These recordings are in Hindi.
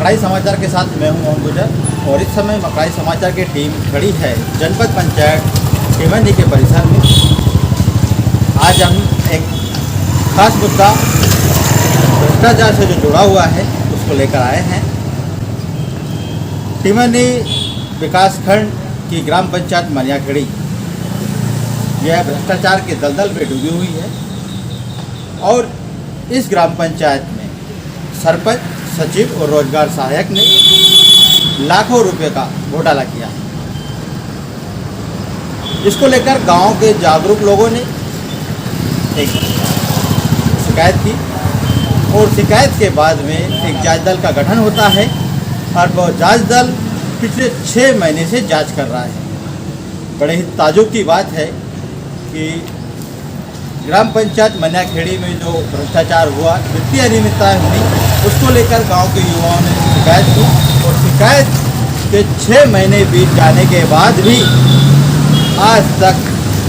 मकड़ाई समाचार के साथ मैं हूं मोहन गुजर और इस समय मकड़ाई समाचार की टीम खड़ी है जनपद पंचायत टिमरनी के परिसर में। आज हम एक खास मुद्दा भ्रष्टाचार से जो जुड़ा हुआ है उसको लेकर आए हैं। टिमरनी विकासखंड की ग्राम पंचायत मनियाखेड़ी यह भ्रष्टाचार के दलदल में डूबी हुई है और इस ग्राम पंचायत में सरपंच, सचिव और रोजगार सहायक ने लाखों रुपए का घोटाला किया है। इसको लेकर गांव के जागरूक लोगों ने एक शिकायत की और शिकायत के बाद में एक जांच दल का गठन होता है और वह जांच दल पिछले 6 महीने से जांच कर रहा है। बड़े ही ताज्जुब की बात है कि ग्राम पंचायत मनियाखेड़ी में जो भ्रष्टाचार हुआ, वित्तीय अनियमितताएं हुई, उसको लेकर गांव के युवाओं ने शिकायत की और शिकायत के 6 महीने बीत जाने के बाद भी आज तक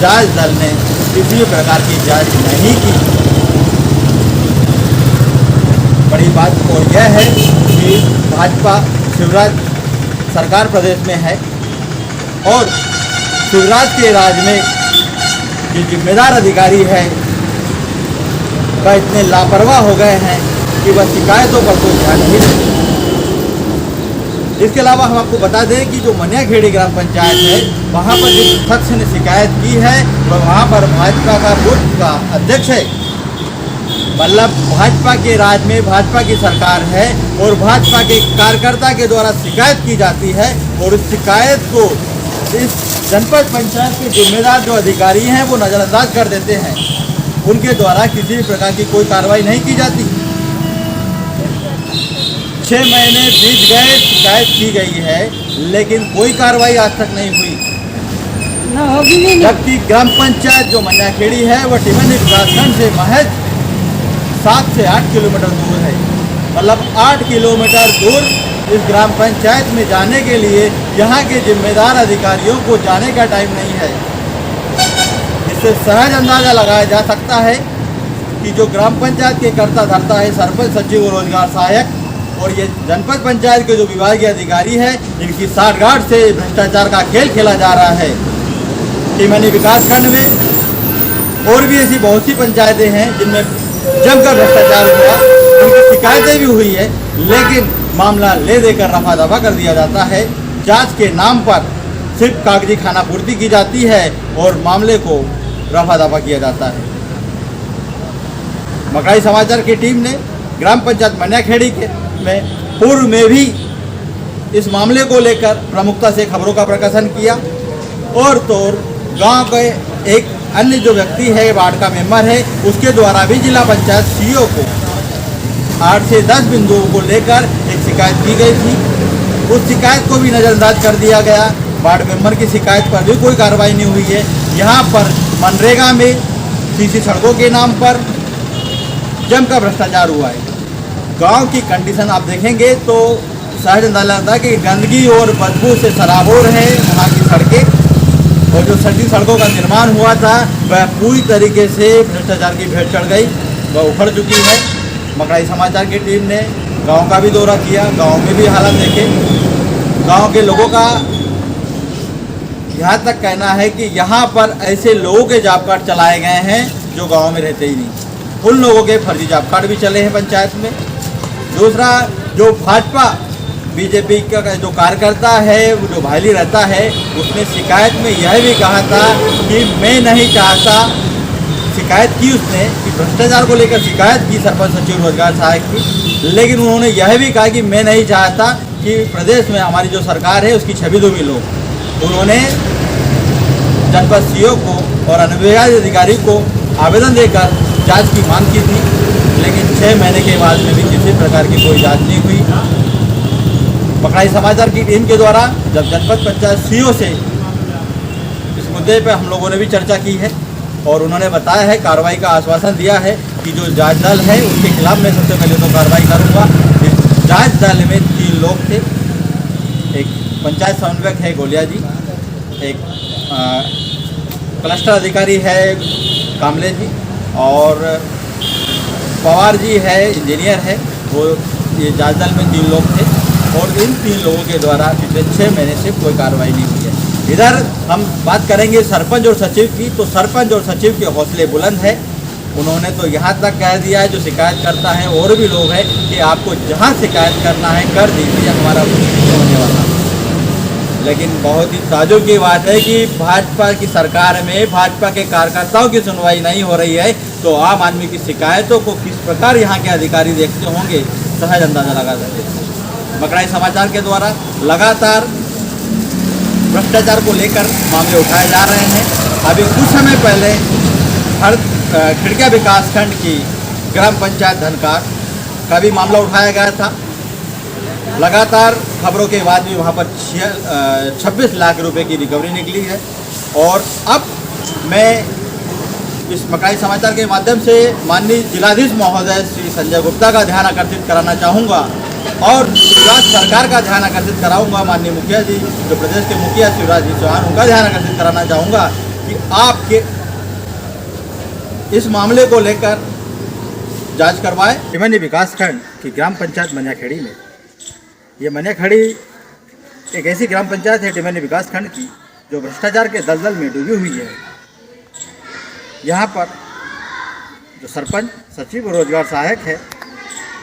जांच दल ने किसी प्रकार की जांच नहीं की। बड़ी बात और यह है कि भाजपा शिवराज सरकार प्रदेश में है और शिवराज के राज में जो जिम्मेदार अधिकारी है वह इतने लापरवाह हो गए हैं कि वह शिकायतों पर कोई ध्यान नहीं देते। इसके अलावा हम आपको बता दें कि जो मनियाखेड़ी ग्राम पंचायत है वहाँ पर जिस शख्स ने शिकायत की है वह वहाँ पर भाजपा का बूथ का अध्यक्ष है। मतलब भाजपा के राज में भाजपा की सरकार है और भाजपा के कार्यकर्ता के द्वारा शिकायत की जाती है और उस शिकायत को इस जनपद पंचायत के जिम्मेदार जो अधिकारी हैं वो नज़रअंदाज कर देते हैं। उनके द्वारा किसी भी प्रकार की कोई कार्रवाई नहीं की जाती। 6 महीने बीत गए, शिकायत की गई है लेकिन कोई कार्रवाई आज तक नहीं हुई। जबकि ग्राम पंचायत जो मनियाखेड़ी है वह टिमरनी विकासखंड से महज 7 से 8 किलोमीटर दूर है। मतलब 8 किलोमीटर दूर इस ग्राम पंचायत में जाने के लिए यहाँ के जिम्मेदार अधिकारियों को जाने का टाइम नहीं है। इससे सहज अंदाज़ा लगाया जा सकता है कि जो ग्राम पंचायत के कर्ता धर्ता है सरपंच, सचिव और रोजगार सहायक और ये जनपद पंचायत के जो विभागीय अधिकारी है इनकी साठगांठ से भ्रष्टाचार का खेल खेला जा रहा है। टिमरनी विकासखंड में और भी ऐसी बहुत सी पंचायतें हैं जिनमें जमकर भ्रष्टाचार हुआ, उनकी शिकायतें भी हुई है लेकिन मामला ले देकर रफा दफा कर दिया जाता है। जांच के नाम पर सिर्फ कागजी खाना पूर्ति की जाती है और मामले को रफा दफा किया जाता है। मकड़ाई समाचार की टीम ने ग्राम पंचायत मनियाखेड़ी में पूर्व में भी इस मामले को लेकर प्रमुखता से खबरों का प्रकाशन किया और तो गांव के एक अन्य जो व्यक्ति है वार्ड का मेंबर है उसके द्वारा भी जिला पंचायत सीईओ को 8 से 10 बिंदुओं को लेकर एक शिकायत की गई थी। उस शिकायत को भी नज़रअंदाज कर दिया गया। वार्ड मेंबर की शिकायत पर भी कोई कार्रवाई नहीं हुई है। यहाँ पर मनरेगा में सीसी सड़कों के नाम पर जमकर भ्रष्टाचार हुआ है। गांव की कंडीशन आप देखेंगे तो सहज अंदाजा लगता है कि गंदगी और बदबू से सराबोर है वहाँ की सड़कें और जो सड़कों का निर्माण हुआ था वह पूरी तरीके से भ्रष्टाचार की भेंट चढ़ गई, वह उखड़ चुकी है। मकड़ाई समाचार की टीम ने गांव का भी दौरा किया, गांव में भी हालात देखे। गांव के लोगों का यहाँ तक कहना है कि यहाँ पर ऐसे लोगों के जॉब कार्ड चलाए गए हैं जो गांव में रहते ही नहीं। उन लोगों के फर्जी जॉब कार्ड भी चले हैं पंचायत में। दूसरा, जो भाजपा बीजेपी का जो कार्यकर्ता है वो जो भाईली रहता है उसने शिकायत में यह भी कहा था कि मैं नहीं चाहता, शिकायत की उसने कि भ्रष्टाचार को लेकर शिकायत की सरपंच, सचिव, रोजगार सहायक की, लेकिन उन्होंने यह भी कहा कि मैं नहीं चाहता कि प्रदेश में हमारी जो सरकार है उसकी छवि धूमिल हो। उन्होंने जनपद सीईओ को और अनुविभागीय अधिकारी को आवेदन देकर जांच की मांग की थी लेकिन 6 महीने के बाद में भी किसी प्रकार की कोई जांच नहीं हुई। मकड़ाई समाचार की टीम के द्वारा जब जनपद पंचायत सीईओ से इस मुद्दे पर हम लोगों ने भी चर्चा की है और उन्होंने बताया है, कार्रवाई का आश्वासन दिया है कि जो जांच दल है उसके खिलाफ मैं सबसे पहले तो कार्रवाई करूंगा। इस जांच दल में 3 लोग थे, एक पंचायत समन्वयक है गोलिया जी, एक क्लस्टर अधिकारी है कामले जी और पवार जी है, इंजीनियर है। वो ये जांच दल में 3 लोग थे। और इन 3 लोगों के द्वारा पिछले 6 महीने से कोई कार्रवाई नहीं हुई है। इधर हम बात करेंगे सरपंच और सचिव की, तो सरपंच और सचिव के हौसले बुलंद है। उन्होंने तो यहाँ तक कह दिया है, जो शिकायत करता है और भी लोग हैं, कि आपको जहाँ शिकायत करना है कर दीजिए, हमारा कुछ नहीं होने वाला। लेकिन बहुत ही ताज्जुब की बात है कि भाजपा की सरकार में भाजपा के कार्यकर्ताओं की सुनवाई नहीं हो रही है, तो आम आदमी की शिकायतों को किस प्रकार यहाँ के अधिकारी देखते होंगे, सहज अंदाजा लगा सकते हैं। मकड़ाई समाचार के द्वारा लगातार भ्रष्टाचार को लेकर मामले उठाए जा रहे हैं। अभी कुछ समय पहले खिड़किया विकासखंड की ग्राम पंचायत धनकार का भी मामला उठाया गया था। लगातार खबरों के बाद भी वहाँ पर 26 लाख रुपए की रिकवरी निकली है। और अब मैं इस मकड़ाई समाचार के माध्यम से माननीय जिलाधीश महोदय श्री संजय गुप्ता का ध्यान आकर्षित कराना चाहूँगा और राज्य सरकार का ध्यान आकर्षित कराऊंगा, माननीय मुखिया जी जो प्रदेश के मुखिया शिवराज जी चौहान, उनका ध्यान आकर्षित कराना चाहूँगा कि आपके इस मामले को लेकर जांच करवाएं। टिमनी विकासखंड की ग्राम पंचायत मनियाखेड़ी में, ये मनियाखेड़ी एक ऐसी ग्राम पंचायत है टिमनी विकासखंड की जो भ्रष्टाचार के दलदल में डूबी हुई है। यहाँ पर जो सरपंच, सचिव और रोजगार सहायक है,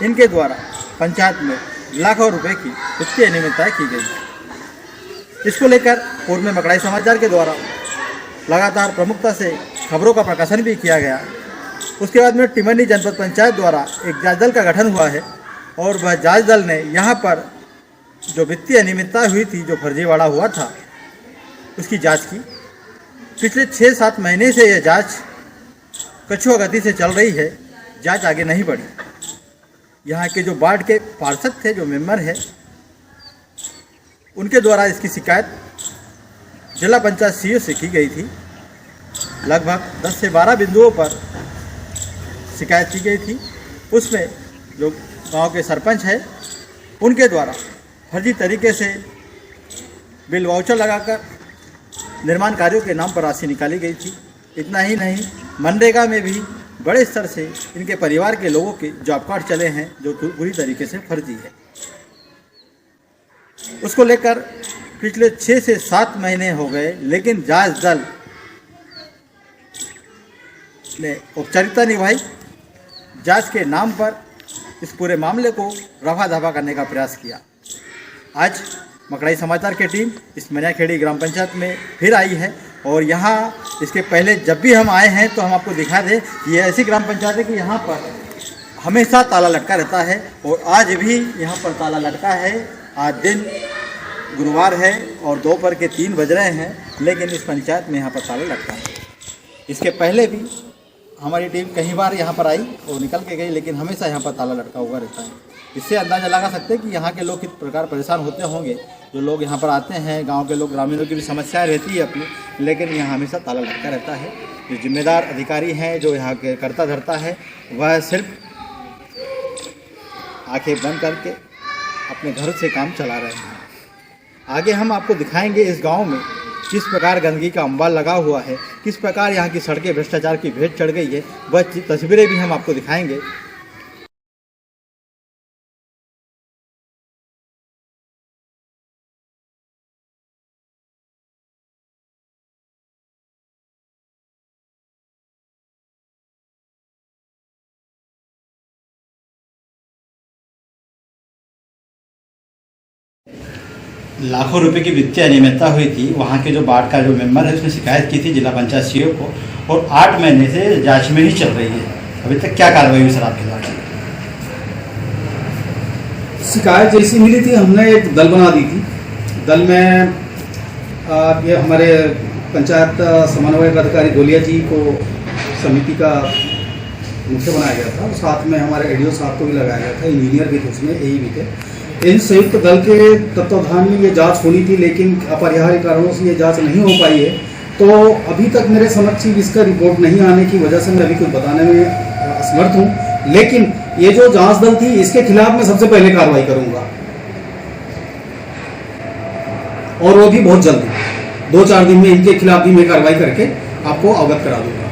इनके द्वारा पंचायत में लाखों रुपए की वित्तीय अनियमितताएं की गई। इसको लेकर पूर्व में मकड़ाई समाचार के द्वारा लगातार प्रमुखता से खबरों का प्रकाशन भी किया गया। उसके बाद में टिमनी जनपद पंचायत द्वारा एक जांच दल का गठन हुआ है और वह जांच दल ने यहाँ पर जो वित्तीय अनियमितता हुई थी, जो फर्जीवाड़ा हुआ था, उसकी जांच की। पिछले 6-7 महीने से यह जांच कछुआ गति से चल रही है, जांच आगे नहीं बढ़ी। यहाँ के जो वार्ड के पार्षद थे, जो मेंबर है, उनके द्वारा इसकी शिकायत जिला पंचायत सीईओ से की गई थी। लगभग 10 से 12 बिंदुओं पर शिकायत की गई थी। उसमें जो गांव के सरपंच है, उनके द्वारा फर्जी तरीके से बिल वाउचर लगाकर निर्माण कार्यों के नाम पर राशि निकाली गई थी। इतना ही नहीं, मनरेगा में भी बड़े स्तर से इनके परिवार के लोगों के जॉब कार्ड चले हैं, जो बुरी तरीके से फर्जी है। उसको लेकर पिछले 6 से 7 महीने हो गए, लेकिन जांच दल ने औपचारिकता निभाई। जांच के नाम पर इस पूरे मामले को रफा दफा करने का प्रयास किया। आज मकड़ाई समाचार की टीम इस मनियाखेड़ी ग्राम पंचायत में फिर आई है और यहाँ इसके पहले जब भी हम आए हैं तो हम आपको दिखा दें, ये ऐसी ग्राम पंचायत है कि यहाँ पर हमेशा ताला लटका रहता है और आज भी यहाँ पर ताला लटका है। आज दिन गुरुवार है और दोपहर के 3 बज रहे हैं, लेकिन इस पंचायत में यहाँ पर ताला लटका है। इसके पहले भी हमारी टीम कई बार यहाँ पर आई और निकल के गई, लेकिन हमेशा यहाँ पर ताला लटका हुआ रहता है। इससे अंदाज़ा लगा सकते हैं कि यहाँ के लोग किस प्रकार परेशान होते होंगे। जो लोग यहाँ पर आते हैं, गांव के लोग, ग्रामीणों की भी समस्याएं रहती है अपनी, लेकिन यहाँ हमेशा ताला लटका रहता है। जो जिम्मेदार अधिकारी हैं, जो यहाँ के कर्ता धर्ता है, वह सिर्फ आंखें बंद करके अपने घर से काम चला रहे हैं। आगे हम आपको दिखाएंगे इस गाँव में किस प्रकार गंदगी का अंबाल लगा हुआ है, किस प्रकार यहाँ की सड़कें भ्रष्टाचार की भेंट चढ़ गई है, वह तस्वीरें भी हम आपको दिखाएंगे। लाखों रुपए की वित्तीय अनियमितता हुई थी। वहाँ के जो वार्ड का जो मेंबर है, उसने शिकायत की थी जिला पंचायत सीईओ को और 8 महीने से जांच में ही चल रही है। अभी तक क्या कार्रवाई हुई सर आपके द्वारा? शिकायत जैसी मिली थी, हमने एक दल बना दी थी। दल में ये हमारे पंचायत समन्वयक अधिकारी गोलिया जी को समिति का मुख्य बनाया गया था और साथ में हमारे एडीओ साहब को भी लगाया गया था, इंजीनियर भी थे उसमें, यही भी थे। इन संयुक्त दल के तत्वाधान में ये जांच होनी थी, लेकिन अपरिहार्य कारणों से ये जांच नहीं हो पाई है। तो अभी तक मेरे समक्ष इसका रिपोर्ट नहीं आने की वजह से मैं अभी कुछ बताने में असमर्थ हूँ। लेकिन ये जो जांच दल थी, इसके खिलाफ मैं सबसे पहले कार्रवाई करूंगा और वो भी बहुत जल्दी, 2-4 दिन में इनके खिलाफ भी मैं कार्रवाई करके आपको अवगत करा दूंगा।